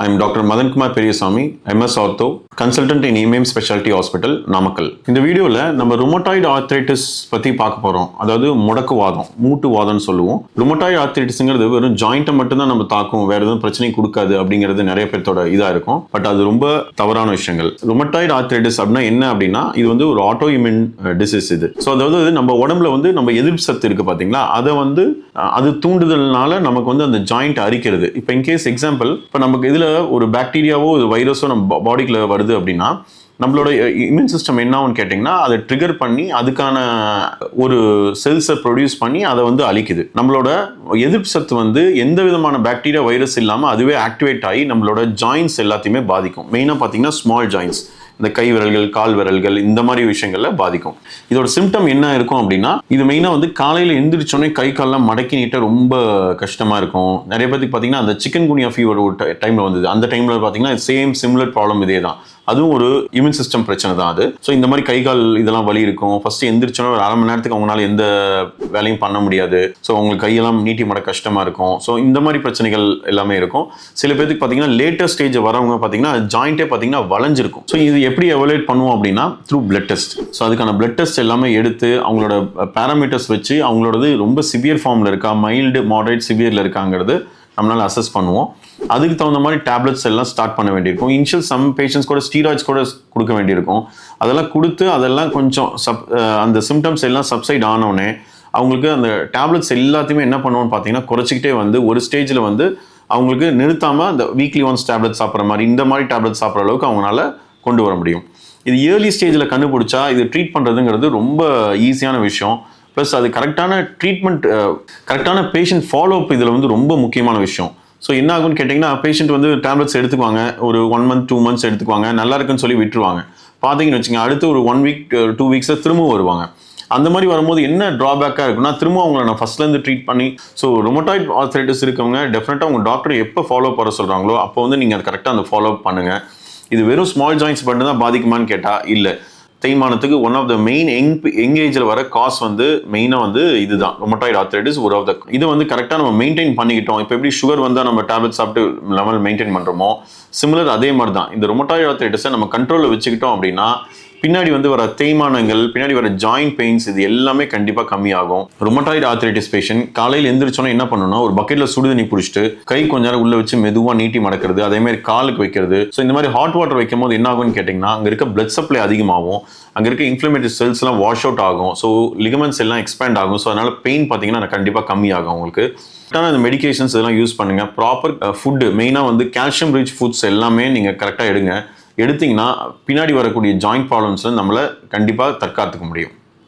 I'm Dr. Madan Kumar Periyasamy, MS Ortho, consultant in EMM Specialty Hospital, Namakkal. இந்த வீடியோவில் நம்ம rheumatoid arthritis பற்றி பார்க்க போகிறோம். அதாவது முடக்குவாதம், மூட்டு வாதம்னு சொல்லுவோம். ருமட்டாய்டு ஆர்த்ரைட்டிஸ்ங்கிறது வெறும் ஜாயிண்ட்டை மட்டும்தான் நம்ம தாக்கும், வேறு எதுவும் பிரச்சனை கொடுக்காது அப்படிங்கிறது நிறைய பேர்த்தோட இதாக இருக்கும். பட் அது ரொம்ப தவறான விஷயங்கள். ருமட்டாய்டு ஆர்த்ரைட்டிஸ் அப்படின்னா என்ன அப்படின்னா, இது வந்து ஒரு ஆட்டோ இம்யூன் டிசீஸ் இது. ஸோ அதாவது நம்ம உடம்புல வந்து நம்ம எதிர்ப்பு சத்து இருக்குது பார்த்தீங்களா, அதை வந்து அது தூண்டுதல்னால நமக்கு வந்து அந்த ஜாயிண்ட் அரிக்கிறது. இப்போ இன்கேஸ் எக்ஸாம்பிள், இப்போ நமக்கு இதில் ஒரு பாக்டீரியாவோ ஒரு வைரஸோ நம்ம பாடிக்குள்ள வருது அப்படின்னா, நம்மளோட இம்யூன் சிஸ்டம் என்ன ஆகும்னு கேட்டிங்கன்னா, அதை ட்ரிகர் பண்ணி அதுக்கான ஒரு செல்ஸை ப்ரொடியூஸ் பண்ணி அதை வந்து அழிக்குது. நம்மளோட எதிர்ப்பு சத்து வந்து எந்த விதமான பாக்டீரியா வைரஸ் இல்லாமல் அதுவே ஆக்டிவேட் ஆகி நம்மளோட ஜாயின்ஸ் எல்லாத்தையுமே பாதிக்கும். மெயினாக பார்த்தீங்கன்னா ஸ்மால் ஜாயின்ஸ், இந்த கை விரல்கள், கால் விரல்கள், இந்த மாதிரி விஷயங்கள்ல பாதிக்கும். இதோட சிம்டம் என்ன இருக்கும் அப்படின்னா, இது மெயினாக வந்து காலையில் எந்திரிச்சோடனே கை கால்லாம் மடக்கி நீட்ட ரொம்ப கஷ்டமா இருக்கும். நிறைய பேருக்கு பார்த்தீங்கன்னா அந்த சிக்கன் குனியா ஃபீவர் ஒரு டைம்ல வந்தது. அந்த டைம்ல பார்த்தீங்கன்னா சிமிலர் ப்ராப்ளம் இதே தான். அதுவும் ஒரு இம்யூன் சிஸ்டம் பிரச்சனை தான் அது. ஸோ இந்த மாதிரி கை கால் இதெல்லாம் வலி இருக்கும். ஃபர்ஸ்ட் எந்திரிச்சோன்னா ஒரு அரை மணி நேரத்துக்கு அவங்களால எந்த வேலையும் பண்ண முடியாது. ஸோ அவங்களுக்கு கையெல்லாம் நீட்டி மட கஷ்டமா இருக்கும். ஸோ இந்த மாதிரி பிரச்சனைகள் எல்லாமே இருக்கும். சில பேருக்கு பார்த்தீங்கன்னா லேட்டஸ்ட் ஸ்டேஜ் வரவங்க பார்த்தீங்கன்னா ஜாயிண்டே பார்த்தீங்கன்னா வளைஞ்சிருக்கும். ஸோ இது எப்படி எவலுவேட் பண்ணுவோம் அப்படின்னா, த்ரூ பிளட் டெஸ்ட். ஸோ அதுக்கான பிளட் டெஸ்ட் எல்லாமே எடுத்து அவங்களோட பேராமீட்டர்ஸ் வச்சு அவங்களோடது ரொம்ப சிவியர் ஃபார்மில் இருக்கா, மைல்டு, மாடரேட், சிவியரில் இருக்காங்கிறது நம்மளால அசஸ் பண்ணுவோம். அதுக்கு தகுந்த மாதிரி டேப்லெட்ஸ் எல்லாம் ஸ்டார்ட் பண்ண வேண்டியிருக்கும். இனிஷியல் சம் பேஷண்ட்ஸ் கூட ஸ்டீராய்ட்ஸ் கூட கொடுக்க வேண்டியிருக்கும். அதெல்லாம் கொடுத்து அதெல்லாம் கொஞ்சம் அந்த சிம்டம்ஸ் எல்லாம் சப்சைட் ஆனோடனே அவங்களுக்கு அந்த டேப்லெட்ஸ் எல்லாத்தையுமே என்ன பண்ணுவோம்னு பார்த்தீங்கன்னா குறைச்சிக்கிட்டே வந்து ஒரு ஸ்டேஜில் வந்து அவங்களுக்கு நிறுத்தாமல் அந்த வீக்லி ஒன்ஸ் டேப்லெட் சாப்பிட்ற மாதிரி, இந்த மாதிரி டேப்லெட் சாப்பிட்ற அளவுக்கு அவங்களால கொண்டு வர முடியும். இது ஏர்லி ஸ்டேஜில் கண்டுபிடிச்சா இது ட்ரீட் பண்ணுறதுங்கிறது ரொம்ப ஈஸியான விஷயம். ப்ளஸ் அது கரெக்டான ட்ரீட்மெண்ட், கரெக்டான பேஷண்ட் ஃபாலோ அப் இதில் வந்து ரொம்ப முக்கியமான விஷயம். ஸோ என்ன ஆகும்னு கேட்டிங்கன்னா, பேஷண்ட் வந்து டேப்லெட்ஸ் எடுத்துக்குவாங்க, ஒரு 1 month 2 months எடுத்துக்குவாங்க, நல்லா இருக்குன்னு சொல்லி விட்டுருவாங்க. பார்த்தீங்கன்னு வச்சுங்க, அடுத்து ஒரு 1 week 2 weeks திரும்பவும் வருவாங்க. அந்த மாதிரி வரும்போது என்ன ட்ராபேக்காக இருக்குன்னா, திரும்ப அவங்கள நான் ஃபர்ஸ்ட்லேருந்து ட்ரீட் பண்ணி, ஸோ ருமட்டாய்டு ஆர்த்ரைட்டிஸ் இருக்கவங்க டெஃபினட்டாக அவங்க டாக்டர் எப்போ ஃபாலோ பண்ண சொல்கிறாங்களோ அப்போ வந்து நீங்கள் அது கரெக்டாக அந்த ஃபாலோ அப் பண்ணுங்கள். இது வெறும் ஸ்மால் ஜாயின்ஸ் மட்டும் தான் பாதிக்குமான்னு கேட்டால் இல்லை. தேய்மானத்துக்கு one of the main young ஏஜில் வர காஸ் வந்து மெயினாக வந்து இதுதான், ருமட்டாய்டு ஆர்த்ரைட்டிஸ். ஒரு ஆஃப் த இது வந்து கரெக்டாக நம்ம மெயின்டைன் பண்ணிக்கிட்டோம். இப்போ எப்படி சுகர் வந்தால் நம்ம டேப்லெட் சாப்பிட்டு லெவல் மெயின்டைன் பண்ணுறோமோ, சிமிலர் அதே மாதிரி தான் இந்த ருமட்டாய்டு ஆர்த்ரைட்டிஸை நம்ம கண்ட்ரோலில் வச்சுக்கிட்டோம் அப்படின்னா பின்னாடி வந்து வர தேய்மானங்கள், பின்னாடி வர ஜாயிண்ட் பெயின்ஸ், இது எல்லாமே கண்டிப்பாக கம்மியாகும். ருமட்டாய்டு ஆர்த்ரைட்டிஸ் பேஷண்ட் காலையில் எந்திரிச்சோன்னா என்ன பண்ணணும்னா, ஒரு பக்கெட்டில் சுடுதண்ணி பிடிச்சிட்டு கை கொஞ்ச நேரம் உள்ள வச்சு மெதுவாக நீட்டி மடக்கிறது, அதே மாதிரி காலுக்கு வைக்கிறது. ஸோ இந்த மாதிரி ஹாட் வாட்டர் வைக்கும் போது என்ன ஆகும்னு கேட்டிங்கன்னா, அங்கே இருக்க பிளட் சப்ளை அதிகமாகும், அங்கே இருக்க இன்ஃப்ளமேட்டரி செல்ஸ் எல்லாம் வாஷ் அவுட் ஆகும். ஸோ லிகமெண்ட்ஸ் எல்லாம் எக்ஸ்பேண்ட் ஆகும். ஸோ அதனால பெயின் பார்த்தீங்கன்னா கண்டிப்பாக கம்மியாகும் உங்களுக்கு. கரெக்டான இந்த மெடிகேஷன்ஸ் இதெல்லாம் யூஸ் பண்ணுங்கள். ப்ராப்பர் ஃபுட்டு, மெயினாக வந்து கால்சியம் ரிச் ஃபுட்ஸ் எல்லாமே நீங்கள் கரெக்டாக எடுத்தீங்கன்னா பின்னாடி வரக்கூடிய ஜாயிண்ட் ப்ராப்ளம்ஸ்ல நம்மளை கண்டிப்பாக தற்காத்துக்க முடியும்.